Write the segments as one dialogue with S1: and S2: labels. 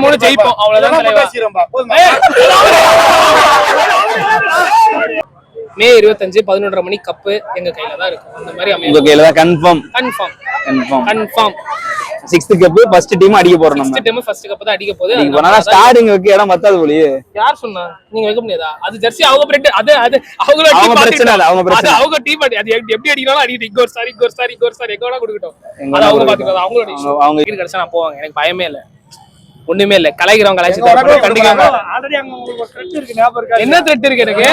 S1: நம்மளும் ஜெயிப்போம் அவ்வளவுதான். மே 25 11:30 மணி கப்பு எங்க கையில தான் இருக்கும். அந்த மாதிரி
S2: உங்க கையில தான் confirm. Sixth cup first team அடிக்க போறோம். நம்ம
S1: டீம் ஃபர்ஸ்ட் கப் தான் அடிக்க போகுது.
S2: நீங்க பண்ணா ஸ்டார்டிங் வைக்க இடம் பத்தாது போலியே.
S1: யார் சொன்னா? நீங்க வைக்க முடியாதா? அது ஜெர்சி அவங்க பிரெட். அது அவங்களோட
S2: டீம் பிரச்சனை இல்ல.
S1: அவங்க டீம் அது எப்படி அடிக்கறாலும் அடிக்கிட்டு இங்கோர் சாரி எங்கோட கொடுக்கட்டும். அது அவங்க பாத்துக்கலாம். அவங்களோட இஷ்யூ. அவங்க கிட்ட கடைசி நான் போவாங்க. எனக்கு பயமே இல்ல. ஒண்ணுமே இல்ல. கலைக்கிறவங்க கலைச்சிட்டு கண்டிக்காம. ஆல்ரெடி அங்க உங்களுக்கு ஒரு த்ரெட் இருக்கு. ஞாபகம் இருக்கா? என்ன த்ரெட் இருக்கு எனக்கு?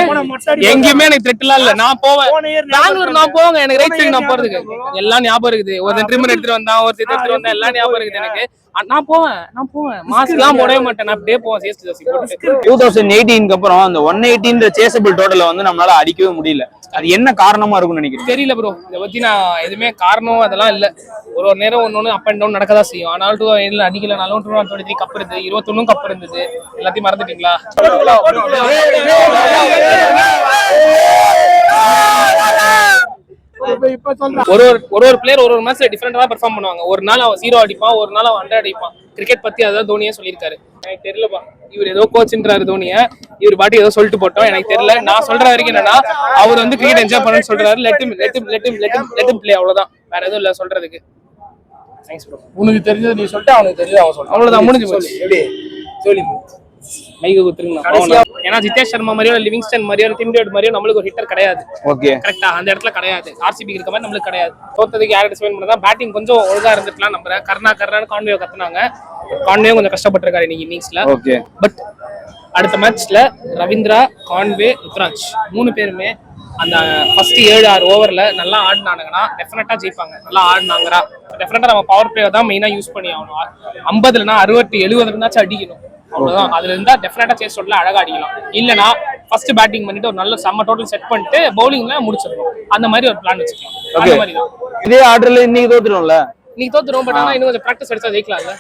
S1: எங்கயுமே எனக்கு த்ரெட்லாம் இல்ல. நான் போவேன். பெங்களூர் நான் போவேன். எனக்கு ரைட் சைடு நான் போறதுக்கு எல்லாம் ஞாபகம் இருக்குது. ஒரு ட்ரிம்மர் எடுத்துட்டு வந்தா, ஒரு சித்தர் எடுத்துட்டு வந்தா எல்லாம் ஞாபகம் இருக்குது எனக்கு. நான் போவேன். மாஸ்க் எல்லாம் போடவே மாட்டேன். நான் அப்படியே போவேன். சிஎஸ்டி ஜெர்சி போட்டு. 2018 க்கு அப்புறம் அந்த 118 சேசபிள் டோட்டல வந்து நம்மளால அடிக்கவே முடியல. அது என்ன காரணமா இருக்கும்னு நினைக்கிறேன்? தெரியல ப்ரோ. இதை பத்தி நான் எதுவுமே காரணம் அதெல்லாம் இல்ல. ஒரு நேரம் ஒன்னொன்னு அப் அண்ட் டவுன் நடக்கதான் செய்யும். ஆனால் 2 அடிக்கலனாலும் 223 கப் இருந்தது, 21 கப் இருந்தது. எல்லாத்தையும் மறந்துட்டீங்களா? ஒரு பிளேயர் ஒரு மேட்ச்ல டிஃபரெண்டா தான் பெர்ஃபார்ம் பண்ணுவாங்க. ஒரு நாள் அவன் 0 அடிப்பான், ஒரு நாள் அவன் 100 அடிப்பான். கிரிக்கெட் பத்தி அதான் தோனியே சொல்லியிருக்காரு. எனக்கு தெரியலப்பா. இவர் ஏதோ கோச்ன்றாரு தோனிய. இவர் பாட்டி ஏதோ சொல்லிட்டு போட்டோம். எனக்கு தெரியல. நான் சொல்ற வரைக்கும் என்னன்னா, அவர் வந்து கிரிக்கெட் என்ஜாய் பண்ணணும்னு சொல்றாரு. லெட் him play அவ்வளவுதான். வேற எதுவும் இல்ல சொல்றதுக்கு. Thanks bro. உனக்கு தெரிஞ்சது நீ சொல்லிட்டு அவனுக்கு தெரிஞ்சது அவன் சொல்றான். அவ்வளவுதான், முடிஞ்சு போச்சு. எப்படி சொல்லி மைக்கு குத்துறீங்களா? ஏன்னா ஜிதேஷ் சர்மா மாதிரியோ லிவிங்ஸ்டன் மாதிரியோ டிம் டேவிட் மாதிரியோ நம்மளுக்கு ஒரு ஹிட்டர் கிடையாது. ஓகே கரெக்டா? அந்த இடத்துல கிடையாது. ஆர்சிபி இருக்க மாதிரி நம்மளுக்கு கிடையாது. தோத்ததுக்கு யாரை டிஸ்பைன் பண்ணதா? பேட்டிங் கொஞ்சம் ஒழுங்கா இருந்துக்கலாம். நம்புறேன். கர்னான்னு கான்வே கத்துனாங்க. கான்வே கொஞ்சம் கஷ்டப்பட்டிருக்காரு இன்னைக்கு இன்னிங்ஸ்ல. ஓகே பட் அடுத்த மேட்ச்ல ரவீந்திரா, கான்வே, ருத்ராஜ் 3 பேருமே அந்த ஃபர்ஸ்ட் 7-6 ஓவர்ல நல்லா ஆடினாங்கன்னா டெஃபினட்டா ஜெயிப்பாங்க. நல்லா ஆடினாங்கறா டெஃபினட்டா நம்ம பவர் பிளே தான் மெயினா யூஸ் பண்ணி ஆகணும். 50னா 60 70 இருந்தாச்சும் அடிக்கணும். அவ்வளவுதான். அதுல இருந்தா டெஃபினட்டா சேஸ் டோட்டல்ல அழகா அடிக்கலாம். இல்லனா ஃபர்ஸ்ட் பேட்டிங் பண்ணிட்டு ஒரு நல்ல செம்ம டோட்டல் செட் பண்ணிட்டு பவுலிங்ல முடிச்சிடணும். அந்த மாதிரி ஒரு பிளான் வச்சுக்கலாம். அந்த மாதிரி தான்.
S2: இதே ஆர்டர்ல இன்னைக்கு தோத்துறோம்ல.
S1: இன்னைக்கு தோத்துறோம். பட் ஆனா இன்னும் கொஞ்சம் பிராக்டிஸ் அடிச்சா ஜெயிக்கலாம்ல.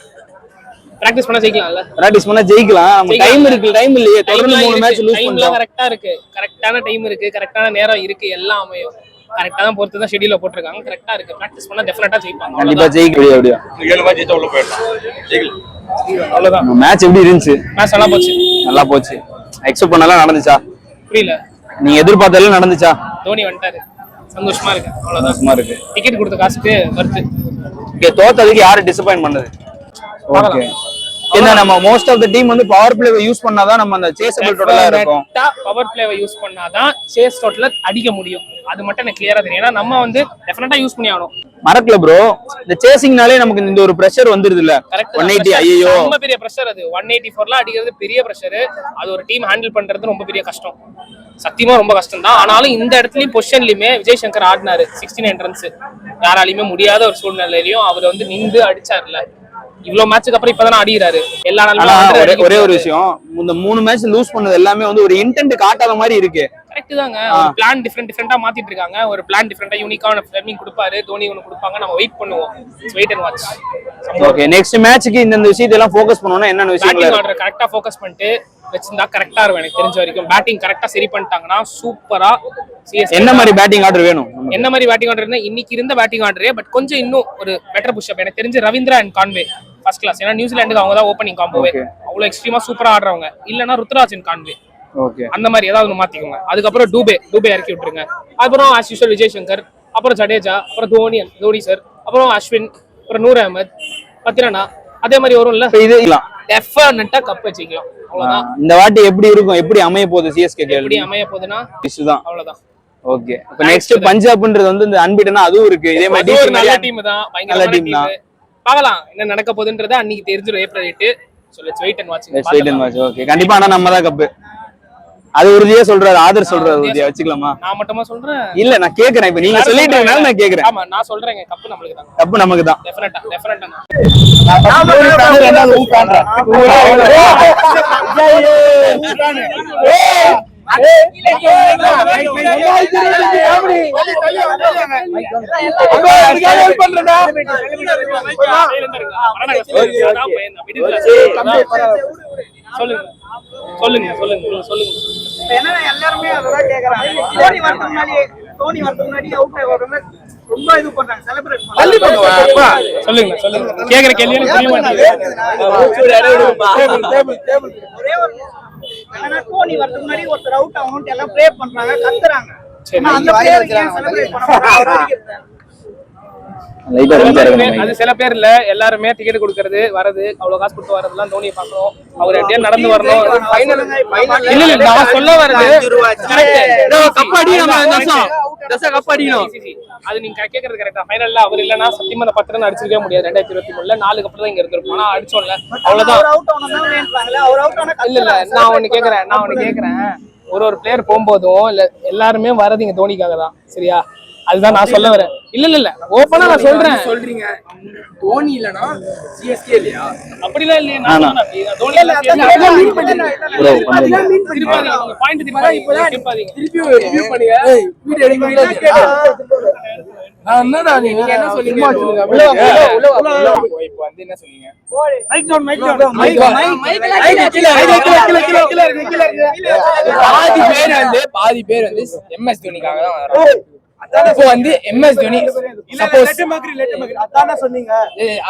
S1: பிராக்டிஸ் பண்ணா ஜெயிக்கலாம்ல.
S2: பிராக்டிஸ் பண்ணா ஜெயிக்கலாம். டைம் இருக்கு. டைம் இல்லையே. தொடர்ந்து 3 மேட்ச் லூஸ் பண்ணலாம்.
S1: கரெக்ட்டா இருக்கு. கரெக்ட்டான டைம் இருக்கு. கரெக்ட்டான நேரம் இருக்கு. எல்லாம் அமையும். கரெக்ட்டா தான் பொறுத்து தான் ஷெட்யூல்ல போட்டுருக்காங்க. கரெக்ட்டா இருக்கு. பிராக்டிஸ் பண்ணா டெஃபினட்டா ஜெயிப்பாங்க.
S2: கண்டிப்பா ஜெயிக்க முடியும்.
S3: 7 மேட்ச் ஜெயிச்சா உள்ள போயிடலாம். ஜெயிக்கலாம்.
S2: அவ்வளவுதான். மேட்ச் எப்படி இருந்துச்சு?
S1: மேட்ச் நல்லா போச்சு.
S2: எக்ஸ்பெக்ட் பண்ணலாம் நடந்துச்சா?
S1: புரியல.
S2: நீங்க எதிர்பார்த்ததெல்லாம் நடந்துச்சா?
S1: தோனி வந்துட்டாரு. சந்தோஷமா இருக்கு. அவ்வளவுதான்.
S2: சந்தோஷமா இருக்கு.
S1: டிக்கெட் கொடுத்த காசுக்கு வர்த்து.
S2: ஓகே தோத்ததுக்கு யாரு டிசப்பாயின்ட் பண்ணது? ஓகே என்ன நம்ம மோஸ்ட் ஆஃப் தி டீம் வந்து பவர் பிளேவை யூஸ் பண்ணாதான் நம்ம அந்த சேஸபிள் டோட்டலா இருக்கும்.
S1: பவர் பிளேவை யூஸ் பண்ணாதான் சேஸ் டோட்டல அடிக்க முடியும். அது மட்டும் எனக்கு கிளியரா தெரியும். ஏன்னா நம்ம வந்து டெஃபினட்டா யூஸ் பண்ணி ஆகணும்.
S2: மறக்கல ப்ரோ. இந்த சேசிங்னாலே நமக்கு இந்த ஒரு பிரஷர் வந்துருது இல்ல. 180 ஐயோ
S1: ரொம்ப பெரிய பிரஷர். அது 184ல அடிக்கிறது பெரிய பிரஷர். அது ஒரு டீம் ஹேண்டில் பண்றது ரொம்ப பெரிய கஷ்டம். சத்தியமா ரொம்ப கஷ்டம் தான். ஆனாலும் இந்த இடத்துலயும் பொசிஷன்லயுமே விஜய் சங்கர் ஆடினாரு 69 ரன்ஸ். யாராலையுமே முடியாத ஒரு சூழ்நிலையிலையும் அவர் வந்து நின்று அடிச்சாருல. இவ்வளவு மேட்சுக்கு அப்புறம் இப்பதான் அடிக்கிறாரு. எல்லா நாளும்
S2: ஒரே ஒரு விஷயம், இந்த 3 மேட்ச் லூஸ் பண்ணது எல்லாமே வந்து ஒரு இன்டென்ட் காட்டாத மாதிரி இருக்கு.
S1: கரெக்ட் தாங்க. ஒரு பிளான் டிஃபரெண்டா மாத்திட்டு இருக்காங்க. ஒரு பிளான் டிஃபரெண்டா யூனிக்கான ஃபிளேமிங் கொடுப்பாரு. தோனி ஒன்னு கொடுப்பாங்க. நம்ம வெயிட் பண்ணுவோம். Wait and watch.
S2: Okay next மேட்ச்க்கு இந்த விஷயத்தை ஃபோக்கஸ் பண்ணனும்னா என்னென்ன விஷயங்கள்?
S1: பேட்டிங் ஆர்டர் கரெக்ட்டா ஃபோக்கஸ் பண்ணிட்டு வெச்சிருந்தா கரெக்ட்டா இருக்கும். எனக்கு தெரிஞ்ச வரைக்கும் பேட்டிங் கரெக்ட்டா சரி பண்ணிட்டாங்கன்னா சூப்பரா சிஎஸ்கே.
S2: என்ன மாதிரி பேட்டிங் ஆர்டர் வேணும்?
S1: என்ன மாதிரி பேட்டிங் ஆர்டர்னா இன்னைக்கு இருந்த பேட்டிங் ஆர்டரே பட் கொஞ்சம் இன்னும் ஒரு பெட்டர் புஷ் அப். எனக்கு தெரிஞ்ச Ravindra and Conway first class. ஏன்னா நியூசிலாந்துக்கு அவங்க தான் ஓப்பனிங் காம்போவே. அவ்வளவு எக்ஸ்ட்ரீமா சூப்பரா ஆடுறவங்க. இல்லனா ருத்ராஜ் அண்ட் கான்வே. ஓகே அந்த மாதிரி ஏதாவது ஒன்று மாத்திக்கோங்க. அதுக்கப்புறம் டூபே இறக்கி விட்டுருங்க. அப்புறம் ஆஸ் யூஷுவல் விஜய் சங்கர், அப்புறம் ஜடேஜா, அப்புறம் தோனி சார், அப்புறம் அஸ்வின், அப்புறம் நூர் அஹமத், பத்திரனா அதே மாதிரி வரும்ல. இது டெஃபினட்டா கப் வச்சுக்கலாம். அவ்வளவுதான்.
S2: இந்த வாட்டி எப்படி இருக்கும்? எப்படி அமைய போகுது சிஎஸ்கே?
S1: எப்படி அமைய போகுதுன்னா
S2: இதுதான்.
S1: அவ்வளவுதான்.
S2: ஓகே அப்ப நெக்ஸ்ட் பஞ்சாப்ன்றது வந்து இந்த அன்பிட்டனா அதுவும் இருக்கு. இதே மாதிரி
S1: ஒரு நல்ல டீம் தான். பயங்கரமான டீம் தான். பார்க்கலாம் என்ன நடக்க போகுதுன்றது அன்னைக்கு தெரிஞ்சிரும். April 8. So let's wait and watch.
S2: Okay கண்டிப்பா ஆனா நம்ம தான் கப். அது உறுதியா சொல்றாரு. ஆதர் சொல்றாரு. உறுதியா வச்சுக்கலாமா? நான்
S1: மட்டுமா சொல்றேன்?
S2: இல்ல நான் கேக்குறேன். இப்ப நீங்க சொல்லிட்டீங்கனால நான் கேக்குறேன்.
S1: ஆமா நான் சொல்றேன். கப் நமக்கு தான்.
S2: கப் நமக்கு தான்.
S1: டெஃபினட்டா. சொல்லுங்க.
S4: எல்லாருமே அதான் கேக்குறாங்க. தோனி வரதுக்கு முன்னாடி அவுட் ஆகுறவங்க ரொம்ப இது பண்றாங்க. செலிப்ரேட்
S1: சொல்லுங்க சொல்லுங்க கேக்குற கேள்வி எனக்கு புரிய மாட்டேங்குது.
S4: ஆனா டோனி வரதுக்கு முன்னாடி ஒருத்தர் அவுட் ஆகணும்னு எல்லாம் ப்ரே பண்றாங்க, கத்துறாங்க.
S1: சரி.
S4: ஆனா அந்த பிளேயருக்கு ஏன் செலிப்ரேட் பண்ண மாட்டாங்க?
S1: அது சில பேர் இல்ல, எல்லாருமே டிக்கெட் கொடுக்கறது வரது அவ்வளவு காசு கொடுத்து வரதெல்லாம் தோனியை பாக்கணும். அவர் எப்படியா நடந்து வரணும். இல்ல இல்ல நான் சொல்ல வரது அது நீங்க கேக்குறது கரெக்டா. ஃபைனல்ல அவர் இல்லன்னா சத்தியமா அந்த 10 ரன் அடிச்சிருக்கவே முடியாது. 2023 4க்கு அப்புறம் தான் இங்க இருந்திருப்போம். ஆனா அடிச்சோம்ல அவ்வளவுதான்.
S4: அவர் அவுட் ஆனதால வேண்டாங்களே, அவர் அவுட் ஆனா
S1: இல்ல இல்ல நான் ஒண்ணு கேக்குறேன் ஒரு பிளேயர் போகும்போதும் இல்ல எல்லாருமே வரது இங்க தோனிக்காக தான். சரியா? அதுதான் நான் சொல்ல வரேன். இல்ல ஓபனா நான் சொல்றேன்.
S5: சொல்றீங்க தோனி இல்லனா சிஎஸ்கே இல்லையா?
S1: அப்படிலாம் இல்லையே. நான் தோனி இல்ல பாயிண்ட் திருப்பாதீங்க.
S5: திருப்பி ரிவ்யூ பண்ணுங்க. வீடியோ எடுங்க. நான் என்னடா நீங்க என்ன சொல்றீங்க? இப்போ வந்து என்ன சொல்றீங்க?
S4: மைக் டவுன் மைக்
S5: பாதி பேர் வந்து எம்எஸ் தோனிக்காக தான் வராங்க. இப்போ வந்து எம்எஸ் தோனி சப்போஸ்
S4: அதானே சொன்னீங்க.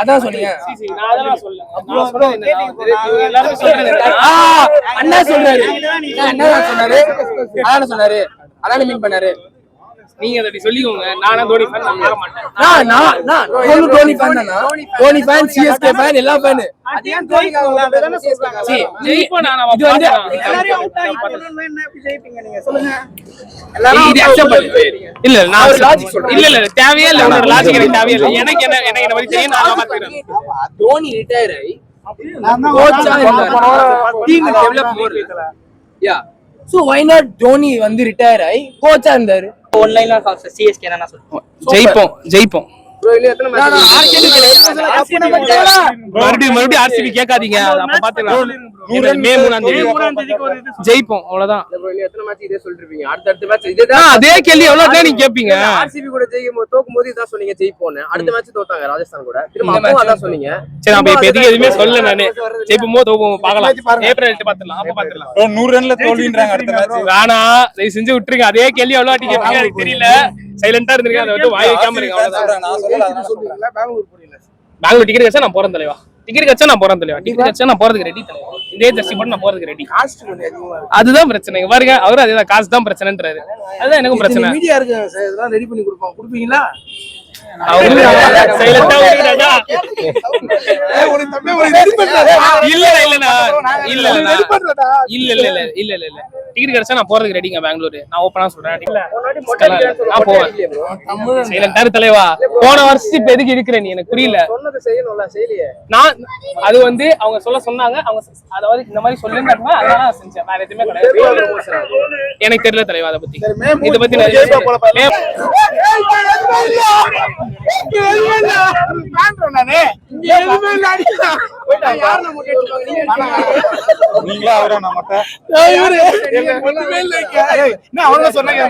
S5: அதான் சொன்னீங்க.
S1: நான் அதெல்லாம் சொல்ல. நான் சொல்றது எல்லாரும் சொல்றது
S5: அண்ணா சொல்றாரு. அண்ணா சொன்னாரு. அதானே மீன் பண்ணாரு.
S1: நீங்க அதை சொல்லிக்கோங்க. நானா தோனி ஃபேன், நான் மாற மாட்டேன்.
S5: நான் தோனி ஃபேன் தானா? தோனி ஃபேன், சிஎஸ்கே ஃபேன், எல்லா ஃபேன்.
S4: அதையும் தோனிக்காக அதானே சொல்றாங்க.
S1: ஜெயிப்போம். நான்
S5: இது வந்து
S4: எல்லாரையும் அவுட் ஆகி போறோம்னா என்ன இப்படி ஜெயிப்பீங்க நீங்க? சொல்லுங்க.
S1: இது accept பண்ணு. இல்ல நான் ஒரு லாஜிக் சொல்றேன். இல்ல தேவையே இல்ல. உன்னோட லாஜிக் எனக்கு தேவையே இல்ல. எனக்கு என்ன மாதிரி தெரியும். நான் பாத்துக்கிறேன்.
S5: தோனி ரிட்டையர் ஆகி கோச்சா இருந்தாரு. Team develop more. Yeah. So why not Dhoni வந்து ரிட்டையர் ஆகி கோச்சா இருந்தாரு.
S4: ஆன்லைன்ல சிஎஸ்கே என்ன சொல்றீங்க?
S1: ஜெயிப்போம். மறுபடியும் ஆர்சிபி கேட்காதீங்க. அப்ப பாத்துக்கலாம். மே 3ஆம் தேதி ஜெயிப்போம். அவ்வளவுதான்.
S5: எத்தனை மேட்ச் இதே சொல்லிருப்பீங்க. அடுத்த மேட்ச் இதேதான்.
S1: அதே கேள்வி எவ்வளவு நீங்க கேப்பீங்க.
S5: ஆர்சிபி கூட தோக்கும்போது இதான் சொன்னீங்க ஜெயிப்போம். அடுத்த மேட்ச் தோத்தாங்க ராஜஸ்தான் கூட. திரும்ப அதான் சொன்னீங்க.
S1: சரி அப்ப இப்ப எதுக்கு எதுவுமே சொல்லல. நானு ஜெயிப்போமோ தோப்போமோ பார்க்கலாம். ஏப்ரல் 8 பாத்துக்கலாம். அப்ப பாத்துக்கலாம்.
S2: 100 ரன்ல தோல்வின்றாங்க அடுத்த மேட்ச்.
S1: வேணா தயவு செஞ்சு விட்டுருங்க. அதே கேள்வி எவ்வளவு வாட்டி கேப்பீங்க எனக்கு தெரியல. சைலண்டா இருந்திருக்கேன். அதை விட்டு வாய் வைக்காம இருங்க. அவ்வளவுதான். பெங்களூர் டிக்கெட் கச்சா நான் போறேன் தலைவா. டிக்கெட் கச்சா நான் போறேன் தலைவா. டிக்கெட் கச்சா நான் போறதுக்கு ரெடி தலைவா. இதே ஜெர்சி போட்டு நான் போறதுக்கு ரெடி. அதுதான் பிரச்சனை. பாருங்க அவரு அதேதான் காசு தான் பிரச்சனைன்றாரு. அதுதான் எனக்கும் பிரச்சனை.
S5: மீடியா இருக்கு சார், இதெல்லாம் ரெடி பண்ணி கொடுப்போம். கொடுப்பீங்களா?
S1: சைலண்டா இல்ல டிக்கெட் கிடைச்சா நான் போறதுக்கு ரெடிங்க. பெங்களூர் நான் ஓப்பனா சொல்றேன். நான் போவேன். சைலண்டா தலைவா. போன வருஷம் இப்ப எதுக்கு இருக்கிற நீ எனக்கு புரியல. நான் அது வந்து அவங்க சொன்னாங்க. அவங்க அதாவது இந்த மாதிரி சொல்லுங்க. அதனால நான் செஞ்சேன். வேற எதுவுமே கிடையாது. எனக்கு தெரியல தலைவா. அதை பத்தி இதை பத்தி
S2: நீங்களா அவரா நான் மட்டும்
S5: சொன்னாங்க.